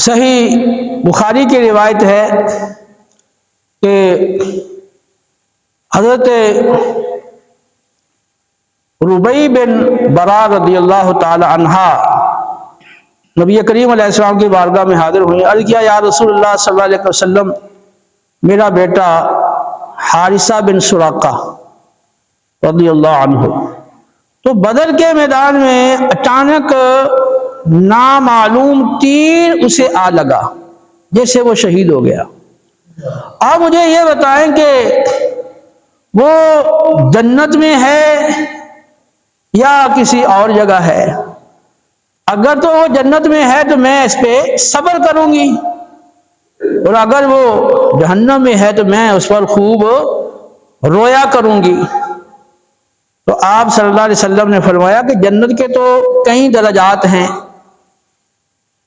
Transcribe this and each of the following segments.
صحیح بخاری کی روایت ہے کہ حضرت ربیع بن برا رضی اللہ تعالی عنہا نبی کریم علیہ السلام کی بارگاہ میں حاضر ہوئی، عرض کیا یا رسول اللہ صلی اللہ علیہ وسلم، میرا بیٹا حارثہ بن سراقہ رضی اللہ عنہ تو بدر کے میدان میں اچانک نامعلوم تیر اسے آ لگا جیسے وہ شہید ہو گیا۔ آپ مجھے یہ بتائیں کہ وہ جنت میں ہے یا کسی اور جگہ ہے؟ اگر تو وہ جنت میں ہے تو میں اس پہ صبر کروں گی، اور اگر وہ جہنم میں ہے تو میں اس پر خوب رویا کروں گی۔ تو آپ صلی اللہ علیہ وسلم نے فرمایا کہ جنت کے تو کئی درجات ہیں،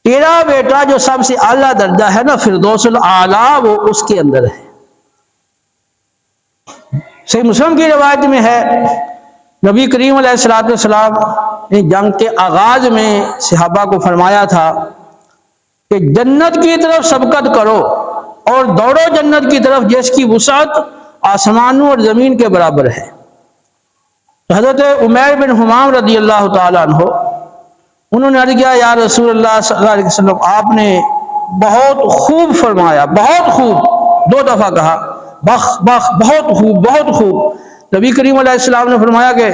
تیرا بیٹا جو سب سے اعلیٰ درجہ ہے نا فردوس الاعلیٰ، وہ اس کے اندر ہے۔ صحیح مسلم کی روایت میں ہے نبی کریم علیہ السلام نے جنگ کے آغاز میں صحابہ کو فرمایا تھا کہ جنت کی طرف سبقت کرو اور دوڑو جنت کی طرف جس کی وسعت آسمانوں اور زمین کے برابر ہے۔ تو حضرت عمیر بن حمام رضی اللہ تعالیٰ عنہ انہوں نے عرض کیا یا رسول اللہ صلی اللہ علیہ وسلم، آپ نے بہت خوب فرمایا، بہت خوب، 2 دفعہ کہا، بخ بخ، بہت خوب بہت خوب۔ نبی کریم علیہ السلام نے فرمایا کہ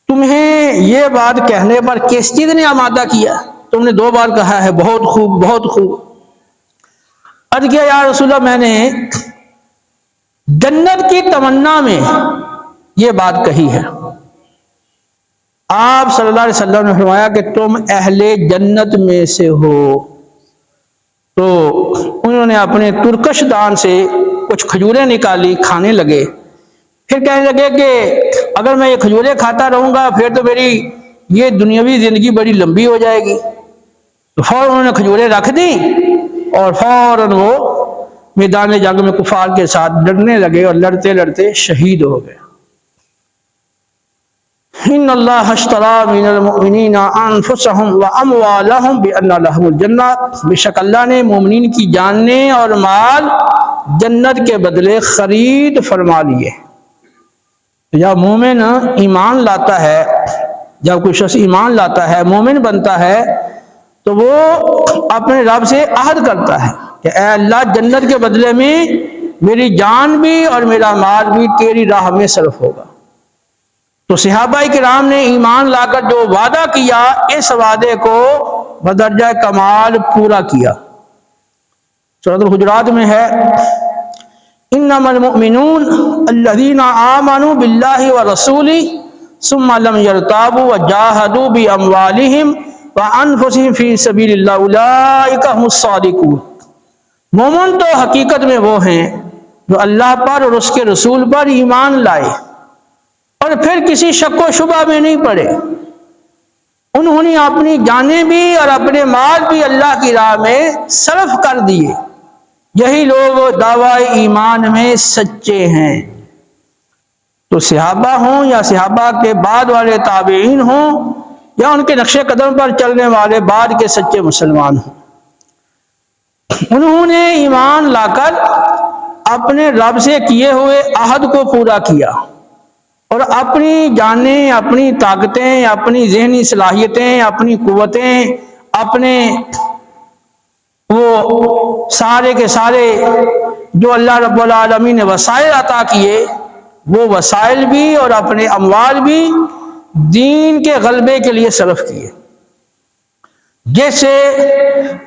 تمہیں یہ بات کہنے پر کس چیز نے آمادہ کیا؟ تم نے 2 بار کہا ہے بہت خوب بہت خوب۔ عرض کیا یا رسول اللہ، میں نے جنت کی تمنا میں یہ بات کہی ہے۔ آپ صلی اللہ علیہ وسلم نے فرمایا کہ تم اہل جنت میں سے ہو۔ تو انہوں نے اپنے ترکش دان سے کچھ کھجوریں نکالی، کھانے لگے، پھر کہنے لگے کہ اگر میں یہ کھجوریں کھاتا رہوں گا پھر تو میری یہ دنیاوی زندگی بڑی لمبی ہو جائے گی۔ تو فوراً انہوں نے کھجوریں رکھ دی اور فوراً وہ میدان جنگ میں کفار کے ساتھ لڑنے لگے اور لڑتے لڑتے شہید ہو گئے۔ ان اللہ اشتری من المؤمنین انفسهم واموالهم بان لهم الجنہ، بے شک اللہ نے مومنین کی جانیں اور مال جنت کے بدلے خرید فرما لیے۔ جب مومن ایمان لاتا ہے، جب کوئی شخص ایمان لاتا ہے، مومن بنتا ہے، تو وہ اپنے رب سے عہد کرتا ہے کہ اے اللہ، جنت کے بدلے میں میری جان بھی اور میرا مال بھی تیری راہ میں صرف ہوگا۔ تو صحابہ کرام نے ایمان لا کر جو وعدہ کیا، اس وعدے کو بدرجہ کمال پورا کیا۔ سورۃ الحجرات میں ہے انما المؤمنون الذین آمنوا باللہ ورسولہ ثم لم يرتابوا وجاہدوا باموالہم وانفسہم فی سبیل اللہ اولئک هم الصادقون۔ مومن تو حقیقت میں وہ ہیں جو اللہ پر اور اس کے رسول پر ایمان لائے اور پھر کسی شک و شبہ میں نہیں پڑے، انہوں نے اپنی جانیں بھی اور اپنے مال بھی اللہ کی راہ میں صرف کر دیے، یہی لوگ دعوی ایمان میں سچے ہیں۔ تو صحابہ ہوں یا صحابہ کے بعد والے تابعین ہوں یا ان کے نقش قدم پر چلنے والے بعد کے سچے مسلمان ہوں، انہوں نے ایمان لا کر اپنے رب سے کیے ہوئے عہد کو پورا کیا اور اپنی جانیں، اپنی طاقتیں، اپنی ذہنی صلاحیتیں، اپنی قوتیں، اپنے وہ سارے کے سارے جو اللہ رب العالمین نے وسائل عطا کیے، وہ وسائل بھی اور اپنے اموال بھی دین کے غلبے کے لیے صرف کیے۔ جیسے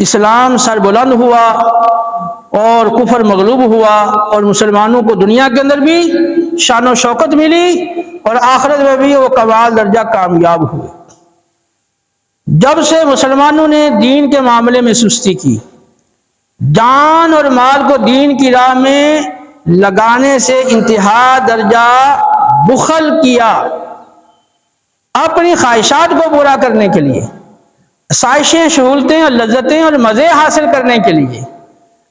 اسلام سر بلند ہوا اور کفر مغلوب ہوا اور مسلمانوں کو دنیا کے اندر بھی شان و شوکت ملی اور آخرت میں بھی وہ کمال درجہ کامیاب ہوئے۔ جب سے مسلمانوں نے دین کے معاملے میں سستی کی، جان اور مال کو دین کی راہ میں لگانے سے انتہا درجہ بخل کیا، اپنی خواہشات کو پورا کرنے کے لیے، آسائشیں، سہولتیں اور لذتیں اور مزے حاصل کرنے کے لیے،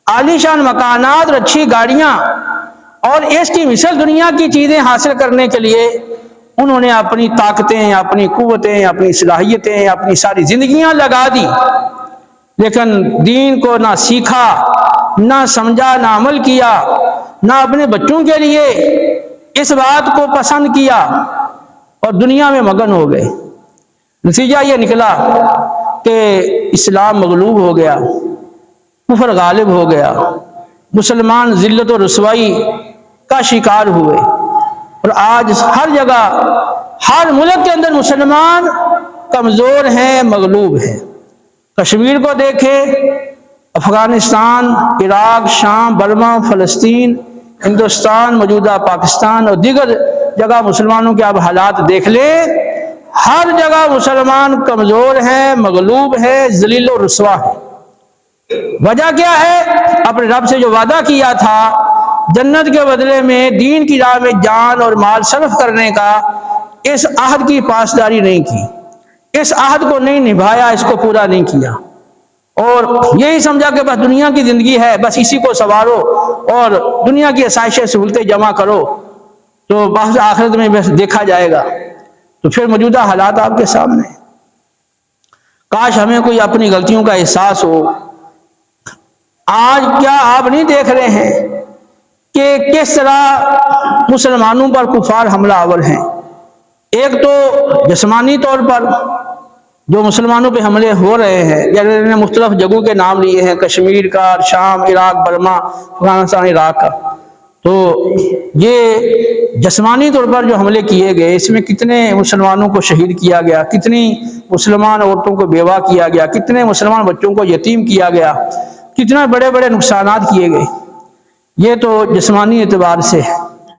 عالی شان مکانات اور اچھی گاڑیاں اور اس کی مثل دنیا کی چیزیں حاصل کرنے کے لیے انہوں نے اپنی طاقتیں، اپنی قوتیں، اپنی صلاحیتیں، اپنی ساری زندگیاں لگا دی۔ لیکن دین کو نہ سیکھا، نہ سمجھا، نہ عمل کیا، نہ اپنے بچوں کے لیے اس بات کو پسند کیا اور دنیا میں مگن ہو گئے۔ نتیجہ یہ نکلا کہ اسلام مغلوب ہو گیا، کفر غالب ہو گیا، مسلمان ذلت و رسوائی کا شکار ہوئے، اور آج ہر جگہ ہر ملک کے اندر مسلمان کمزور ہیں، مغلوب ہیں۔ کشمیر کو دیکھیں، افغانستان، عراق، شام، برما، فلسطین، ہندوستان، موجودہ پاکستان اور دیگر جگہ مسلمانوں کے اب حالات دیکھ لیں، ہر جگہ مسلمان کمزور ہیں، مغلوب ہیں، ذلیل و رسوا ہیں۔ وجہ کیا ہے؟ اپنے رب سے جو وعدہ کیا تھا جنت کے بدلے میں دین کی راہ میں جان اور مال صرف کرنے کا، اس عہد کی پاسداری نہیں کی، اس عہد کو نہیں نبھایا، اس کو پورا نہیں کیا، اور یہی سمجھا کہ بس دنیا کی زندگی ہے، بس اسی کو سنوارو اور دنیا کی آسائشیں سہولتیں جمع کرو تو بس آخرت میں بس دیکھا جائے گا۔ تو پھر موجودہ حالات آپ کے سامنے، کاش ہمیں کوئی اپنی غلطیوں کا احساس ہو۔ آج کیا آپ نہیں دیکھ رہے ہیں کہ کس طرح مسلمانوں پر کفار حملہ آور ہیں؟ ایک تو جسمانی طور پر جو مسلمانوں پہ حملے ہو رہے ہیں، یعنی انہوں نے مختلف جگہوں کے نام لیے ہیں، کشمیر کا، شام، عراق، برما، افغانستان، عراق کا، تو یہ جسمانی طور پر جو حملے کیے گئے، اس میں کتنے مسلمانوں کو شہید کیا گیا، کتنی مسلمان عورتوں کو بیوہ کیا گیا، کتنے مسلمان بچوں کو یتیم کیا گیا، کتنے بڑے بڑے نقصانات کیے گئے۔ یہ تو جسمانی اعتبار سے ہے۔